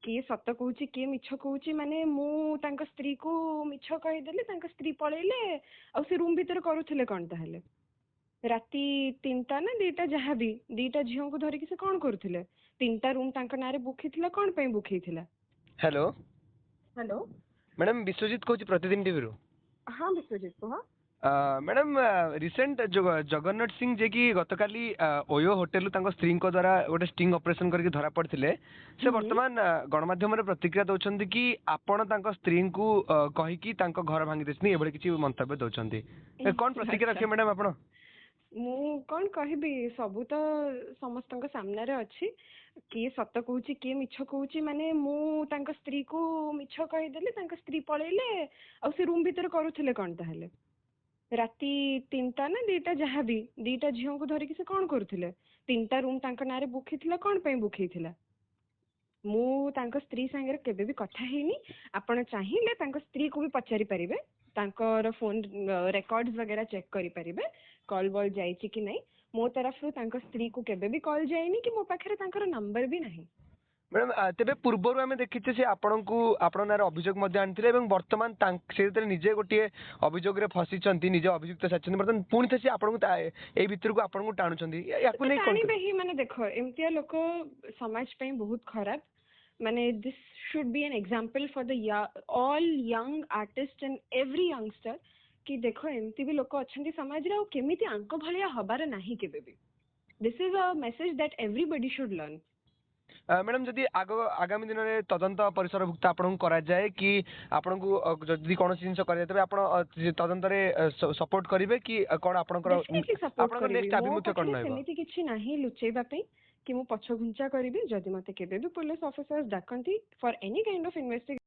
किए सत कहूँ किए मिछ कहूँ माने मु तांका स्त्री को मिछ कहीदेली तांका स्त्री पळेइले आ से रूम भीतर करूथिले कौन ताहले राति 3टा ना 2टा जहाँ भी 2टा झील को धरिकी से कौन करूथिले 3टा रूम तांका नारे बुक हिथिला कौन पे बुक हिथिला। हेलो हेलो मैडम विश्वजीत कहूँ प्रतिदिन टीवी रू। हाँ विश्वजीत कह। मैडम रिसेंट जगन्नाथ सिंह जे कि गतकाली ओयो होटेल स्त्री द्वारा गोटे स्टिंग ऑपरेशन करके धरा पड़ते से वर्तमान गणमाध्यम प्रतिक्रिया दौरान कि आपण स्त्री को कहीकि घर भांगी देते किसी मंतव्य दौरान कौन प्रतिक्रिया रखे मैडम आप मु कौन कहबी सबू तो समस्त सामने अच्छी किए सत कहूँ किए मिछ कहूँ माने मु तांका स्त्री को मिछ कहीदेली तांका स्त्री पळेइले आ से रूम भीतर करूथिले कौन ताहले राति 3टा ना 2टा जहाँ भी 2टा झील को धरिकी से कौन करूथिले 3टा रूम तांका नारे बुक हिथिला कौन पे बुक हिथिला। मु तांका स्त्री सांगे केबे भी कथा हेनी आपण चाहिए तांका स्त्री को भी पचारि परिबे तांकर फोन रेकॉर्ड्स वगैरह चेक करि परिबे कॉल बॉल जाइछि कि नहीं मो तरफ तांका स्त्री को केबे भी कॉल जाइनी कि मो पाखरे तांकर नंबर भी नहीं। मैडम तेरे पूर्वर आम देखीचे से आपण को आपण नारे अभियोग आनी बर्तमान से निजे गोटे अभियोग फसी निजे अभियुक्त सारी बर्तमान पुणी थे आपको भितर को आपन को टाणुबे ही माने देखो एमतिया लोक समाज पे बहुत खराब माने this should be an example for the all young artist and every youngster कि देखो एमती भी लोक अच्छा समाज रे केमिति आंक भलिया हबार नाही केबे भी this is a message that everybody should learn. Madam जदि आगामी दिन में तदंत परिसरभुक्त आपन को जाए कि आपन को जदि कौन जिन तदंत सपोर्ट करेंगे कि कौन आप नेक्स्ट आभिमुख्य कौन सेमिति किछि नाही लुचेबा पे कि मु पछ घुंचा करिवि जदि मते केबे भी पुलिस ऑफिसर्स डाकंती for any kind of investigation